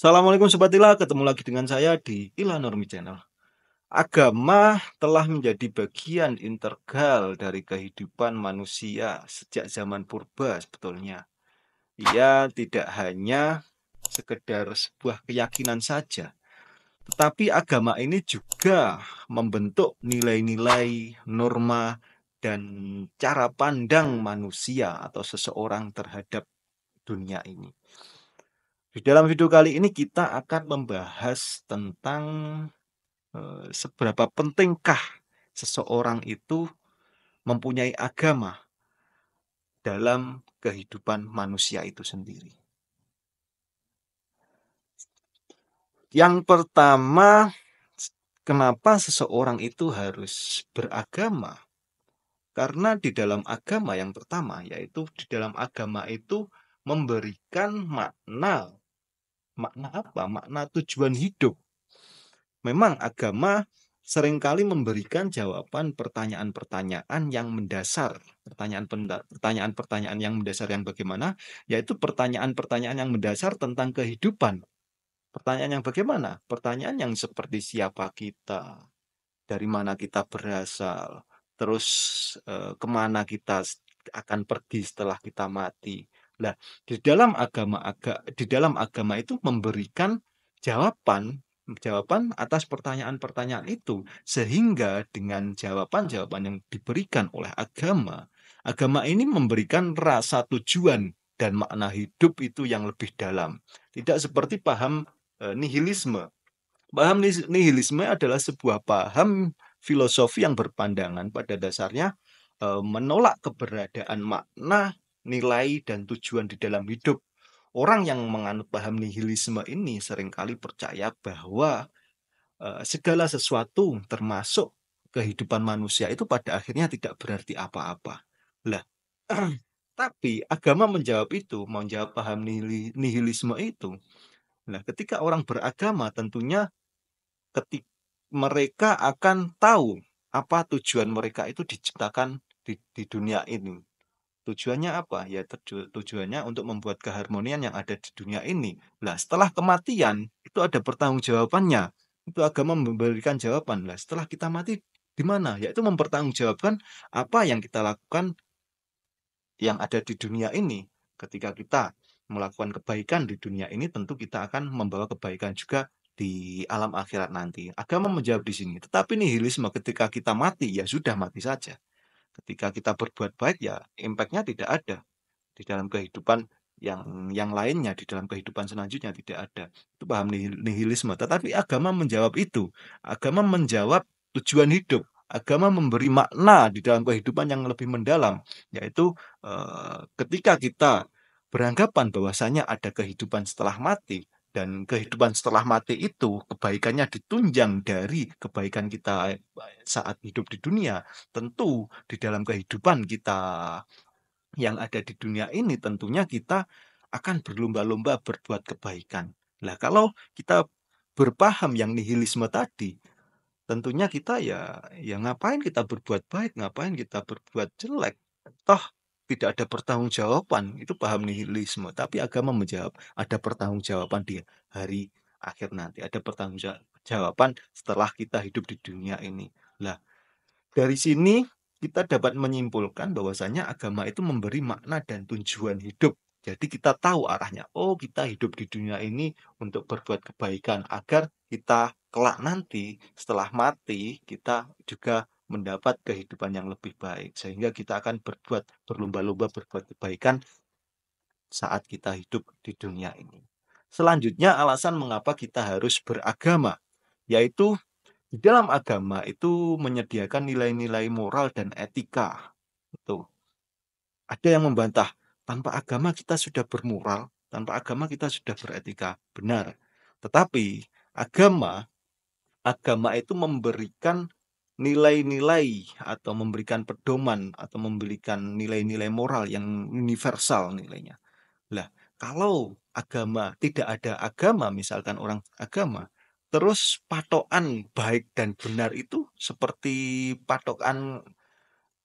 Assalamualaikum Sobat Ila, ketemu lagi dengan saya di Ila Nurmi Channel. Agama telah menjadi bagian integral dari kehidupan manusia sejak zaman purba sebetulnya. Ia tidak hanya sekedar sebuah keyakinan saja, tetapi agama ini juga membentuk nilai-nilai, norma, dan cara pandang manusia atau seseorang terhadap dunia ini. Di dalam video kali ini kita akan membahas tentang seberapa pentingkah seseorang itu mempunyai agama dalam kehidupan manusia itu sendiri. Yang pertama, kenapa seseorang itu harus beragama? Karena di dalam agama yang pertama, yaitu di dalam agama itu memberikan makna. Makna apa? Makna tujuan hidup. Memang agama seringkali memberikan jawaban pertanyaan-pertanyaan yang mendasar. Pertanyaan-pertanyaan yang mendasar yang bagaimana? Yaitu pertanyaan-pertanyaan yang mendasar tentang kehidupan. Pertanyaan yang bagaimana? Pertanyaan yang seperti siapa kita, dari mana kita berasal, terus kemana kita akan pergi setelah kita mati. Nah, di dalam agama itu memberikan jawaban jawaban atas pertanyaan-pertanyaan itu, sehingga dengan jawaban-jawaban yang diberikan oleh agama ini memberikan rasa tujuan dan makna hidup itu yang lebih dalam. Tidak seperti paham nihilisme. Paham nihilisme adalah sebuah paham filosofi yang berpandangan pada dasarnya menolak keberadaan makna, nilai, dan tujuan di dalam hidup. Orang yang menganut paham nihilisme ini seringkali percaya bahwa segala sesuatu termasuk kehidupan manusia itu pada akhirnya tidak berarti apa-apa. Lah, tapi agama menjawab paham nihilisme itu. Nah, ketika orang beragama tentunya ketika mereka akan tahu apa tujuan mereka itu diciptakan di dunia ini. Tujuannya apa? Ya tujuannya untuk membuat keharmonian yang ada di dunia ini. Nah, setelah kematian itu ada pertanggungjawabannya. Itu agama memberikan jawaban. Nah, setelah kita mati di mana? Yaitu mempertanggungjawabkan apa yang kita lakukan yang ada di dunia ini. Ketika kita melakukan kebaikan di dunia ini, tentu kita akan membawa kebaikan juga di alam akhirat nanti. Agama menjawab di sini. Tetapi nihilisme ketika kita mati, ya sudah mati saja. Ketika kita berbuat baik, ya impact-nya tidak ada di dalam kehidupan yang lainnya, di dalam kehidupan selanjutnya tidak ada. Itu paham nihilisme. Tetapi agama menjawab itu. Agama menjawab tujuan hidup. Agama memberi makna di dalam kehidupan yang lebih mendalam, yaitu ketika kita beranggapan bahwasanya ada kehidupan setelah mati, dan kehidupan setelah mati itu kebaikannya ditunjang dari kebaikan kita saat hidup di dunia. Tentu di dalam kehidupan kita yang ada di dunia ini tentunya kita akan berlomba-lomba berbuat kebaikan. Nah, kalau kita berpaham yang nihilisme tadi, tentunya kita ya ngapain kita berbuat baik, ngapain kita berbuat jelek. Toh tidak ada pertanggungjawaban, itu paham nihilisme. Tapi agama menjawab ada pertanggungjawaban di hari akhir nanti, ada pertanggungjawaban setelah kita hidup di dunia ini. Lah, dari sini kita dapat menyimpulkan bahwasanya agama itu memberi makna dan tujuan hidup. Jadi kita tahu arahnya. Oh, kita hidup di dunia ini untuk berbuat kebaikan agar kita kelak nanti setelah mati kita juga mendapat kehidupan yang lebih baik, sehingga kita akan berlomba-lomba berbuat kebaikan saat kita hidup di dunia ini. Selanjutnya alasan mengapa kita harus beragama, yaitu di dalam agama itu menyediakan nilai-nilai moral dan etika. Itu. Ada yang membantah, tanpa agama kita sudah bermoral, tanpa agama kita sudah beretika. Benar. Tetapi agama agama itu memberikan nilai-nilai atau memberikan pedoman atau memberikan nilai-nilai moral yang universal nilainya. Lah, kalau tidak ada agama, misalkan orang agama, terus patokan baik dan benar itu seperti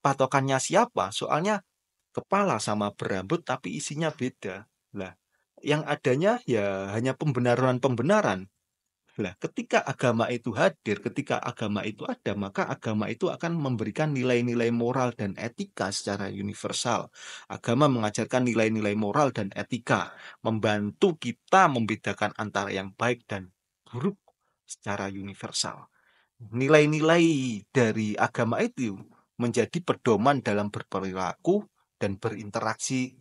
patokannya siapa? Soalnya kepala sama berambut tapi isinya beda. Lah, yang adanya ya hanya pembenaran-pembenaran. Lah, ketika agama itu hadir, ketika agama itu ada, maka agama itu akan memberikan nilai-nilai moral dan etika secara universal. Agama mengajarkan nilai-nilai moral dan etika, membantu kita membedakan antara yang baik dan buruk secara universal. Nilai-nilai dari agama itu menjadi pedoman dalam berperilaku dan berinteraksi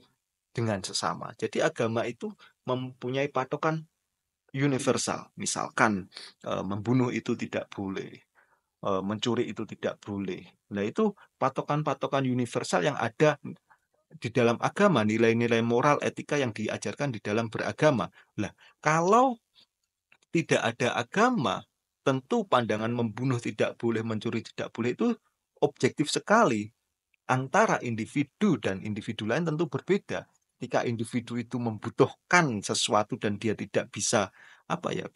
dengan sesama. Jadi agama itu mempunyai patokan universal. Misalkan membunuh itu tidak boleh, mencuri itu tidak boleh. Nah, itu patokan-patokan universal yang ada di dalam agama, nilai-nilai moral, etika yang diajarkan di dalam beragama. Lah, kalau tidak ada agama, tentu pandangan membunuh tidak boleh, mencuri tidak boleh itu objektif sekali. Antara individu dan individu lain tentu berbeda. Ketika individu itu membutuhkan sesuatu dan dia tidak bisa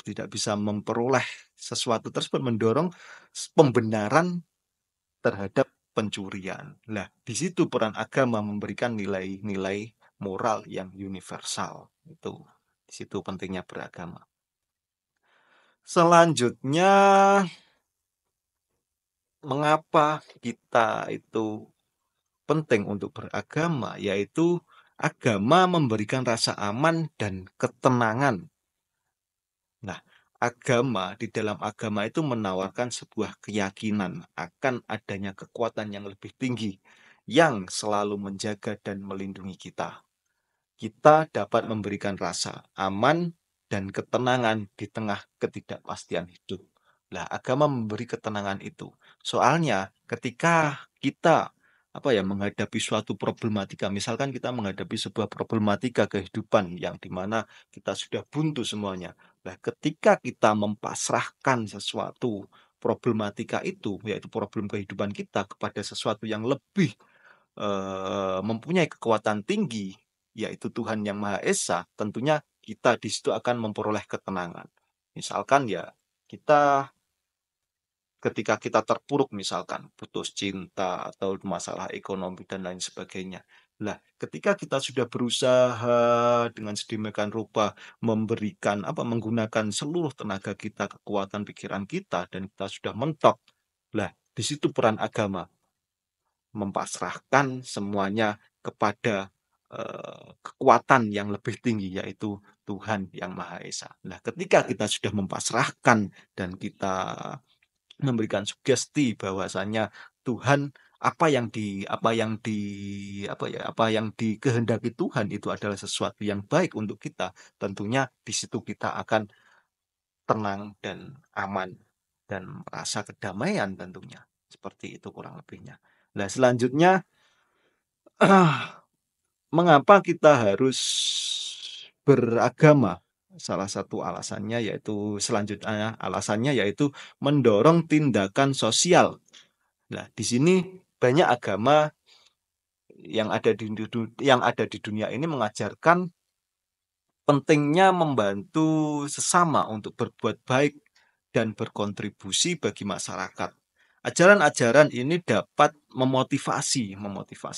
tidak bisa memperoleh sesuatu tersebut, mendorong pembenaran terhadap pencurian. Nah, di situ peran agama memberikan nilai-nilai moral yang universal. Itu di situ pentingnya beragama. Selanjutnya, mengapa kita itu penting untuk beragama, yaitu agama memberikan rasa aman dan ketenangan. Nah, di dalam agama itu menawarkan sebuah keyakinan akan adanya kekuatan yang lebih tinggi yang selalu menjaga dan melindungi kita. Kita dapat memberikan rasa aman dan ketenangan di tengah ketidakpastian hidup. Nah, agama memberi ketenangan itu. Soalnya ketika kita menghadapi suatu problematika, misalkan kita menghadapi sebuah problematika kehidupan yang dimana kita sudah buntu semuanya. Nah, ketika kita mempasrahkan sesuatu problematika itu, yaitu problem kehidupan kita kepada sesuatu yang lebih mempunyai kekuatan tinggi, yaitu Tuhan Yang Maha Esa, tentunya kita di situ akan memperoleh ketenangan. Misalkan ya, kita ketika kita terpuruk, misalkan putus cinta atau masalah ekonomi dan lain sebagainya. Nah, ketika kita sudah berusaha dengan sedemikian rupa menggunakan seluruh tenaga kita, kekuatan pikiran kita, dan kita sudah mentok. Lah, di situ peran agama mempasrahkan semuanya kepada kekuatan yang lebih tinggi, yaitu Tuhan Yang Maha Esa. Nah, ketika kita sudah mempasrahkan dan kita memberikan sugesti bahwasanya Tuhan, apa yang dikehendaki Tuhan itu adalah sesuatu yang baik untuk kita, tentunya di situ kita akan tenang dan aman dan merasa kedamaian tentunya. Seperti itu kurang lebihnya. Nah, selanjutnya, mengapa kita harus beragama? Salah satu alasannya yaitu mendorong tindakan sosial. Nah, di sini banyak agama yang ada di dunia ini mengajarkan pentingnya membantu sesama untuk berbuat baik dan berkontribusi bagi masyarakat. Ajaran-ajaran ini dapat memotivasi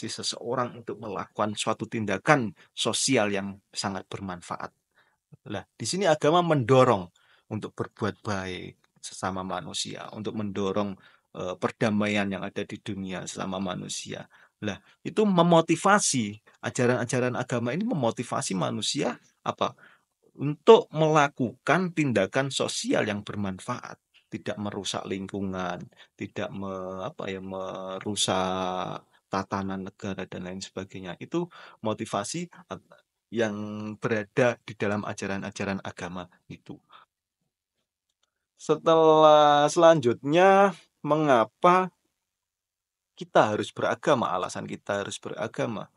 seseorang untuk melakukan suatu tindakan sosial yang sangat bermanfaat. Nah, di sini agama mendorong untuk berbuat baik sesama manusia, untuk mendorong perdamaian yang ada di dunia sesama manusia. Nah, itu memotivasi, ajaran-ajaran agama ini memotivasi manusia apa? Untuk melakukan tindakan sosial yang bermanfaat, tidak merusak lingkungan, tidak merusak tatanan negara dan lain sebagainya. Itu motivasi yang berada di dalam ajaran-ajaran agama itu. Selanjutnya, mengapa kita harus beragama? Alasan kita harus beragama,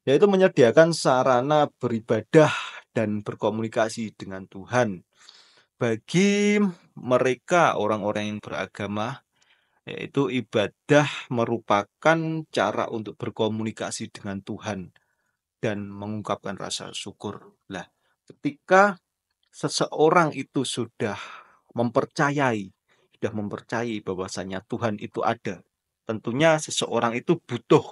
yaitu menyediakan sarana beribadah dan berkomunikasi dengan Tuhan. Bagi mereka orang-orang yang beragama, yaitu ibadah merupakan cara untuk berkomunikasi dengan Tuhan dan mengungkapkan rasa syukur. Nah, ketika seseorang itu mempercayai bahwasanya Tuhan itu ada, tentunya seseorang itu butuh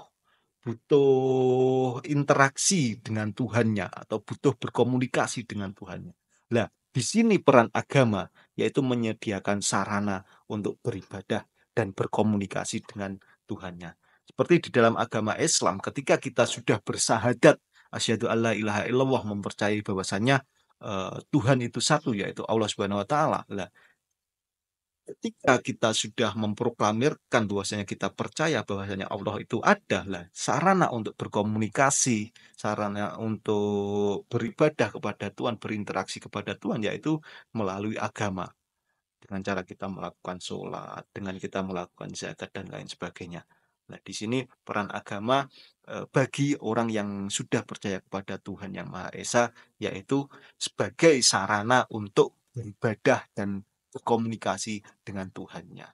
butuh interaksi dengan Tuhannya atau butuh berkomunikasi dengan Tuhannya. Lah, di sini peran agama yaitu menyediakan sarana untuk beribadah dan berkomunikasi dengan Tuhannya. Seperti di dalam agama Islam, ketika kita sudah bersahadat, asyhadu alla ilaha illallah, mempercayai bahwasannya Tuhan itu satu, yaitu Allah Subhanahu wa taala. Lah, ketika kita sudah memproklamirkan bahwasanya kita percaya bahwasanya Allah itu adalah sarana untuk berkomunikasi, sarana untuk beribadah kepada Tuhan, berinteraksi kepada Tuhan, yaitu melalui agama. Dengan cara kita melakukan sholat, dengan kita melakukan zakat, dan lain sebagainya. Nah, di sini peran agama bagi orang yang sudah percaya kepada Tuhan Yang Maha Esa, yaitu sebagai sarana untuk beribadah dan berkomunikasi dengan Tuhannya.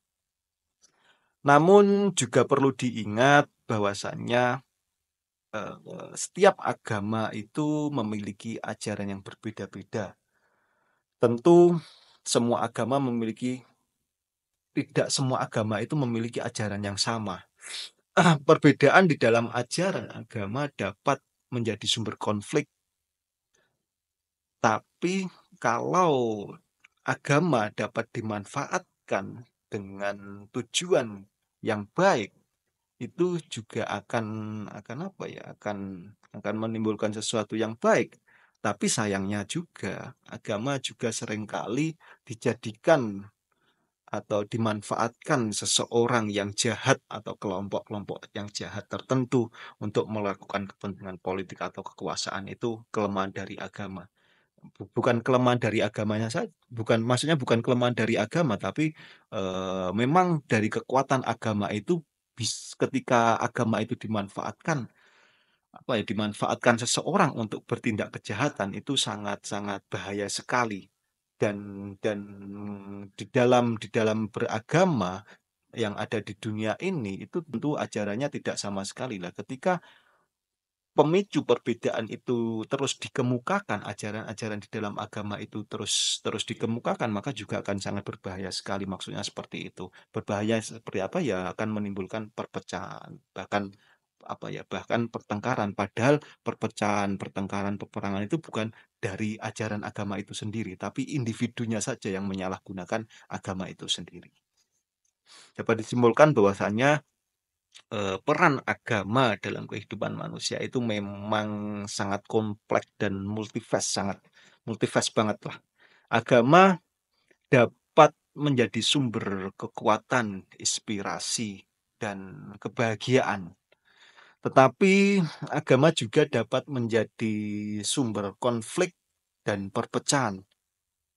Namun juga perlu diingat bahwasannya setiap agama itu memiliki ajaran yang berbeda-beda. Tentu semua agama memiliki tidak semua agama itu memiliki ajaran yang sama. Perbedaan di dalam ajaran agama dapat menjadi sumber konflik, tapi kalau agama dapat dimanfaatkan dengan tujuan yang baik, itu juga akan apa ya, akan menimbulkan sesuatu yang baik. Tapi sayangnya juga, agama juga seringkali dijadikan atau dimanfaatkan seseorang yang jahat atau kelompok-kelompok yang jahat tertentu untuk melakukan kepentingan politik atau kekuasaan. Itu kelemahan dari agama. Bukan kelemahan dari agamanya saja, bukan kelemahan dari agama, tapi memang dari kekuatan agama itu, ketika agama itu dimanfaatkan seseorang untuk bertindak kejahatan, itu sangat-sangat bahaya sekali. Dan di dalam beragama yang ada di dunia ini, itu tentu ajarannya tidak sama sekali lah. Ketika pemicu perbedaan itu terus dikemukakan, ajaran-ajaran di dalam agama itu terus terus dikemukakan, maka juga akan sangat berbahaya sekali. Maksudnya seperti itu. Berbahaya seperti apa ya? Akan menimbulkan perpecahan, bahkan apa ya? Bahkan pertengkaran. Padahal perpecahan, pertengkaran, peperangan itu bukan dari ajaran agama itu sendiri, tapi individunya saja yang menyalahgunakan agama itu sendiri. Dapat disimpulkan bahwasanya peran agama dalam kehidupan manusia itu memang sangat kompleks dan sangat multivers banget lah. Agama dapat menjadi sumber kekuatan, inspirasi, dan kebahagiaan. Tetapi agama juga dapat menjadi sumber konflik dan perpecahan.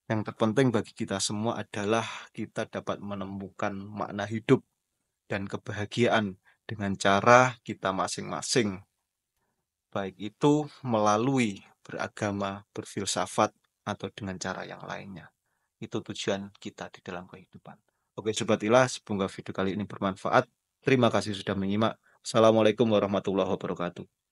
Yang terpenting bagi kita semua adalah kita dapat menemukan makna hidup dan kebahagiaan dengan cara kita masing-masing, baik itu melalui beragama, berfilsafat, atau dengan cara yang lainnya. Itu tujuan kita di dalam kehidupan. Oke, Sobat Ilah, semoga video kali ini bermanfaat. Terima kasih sudah menyimak. Assalamualaikum warahmatullahi wabarakatuh.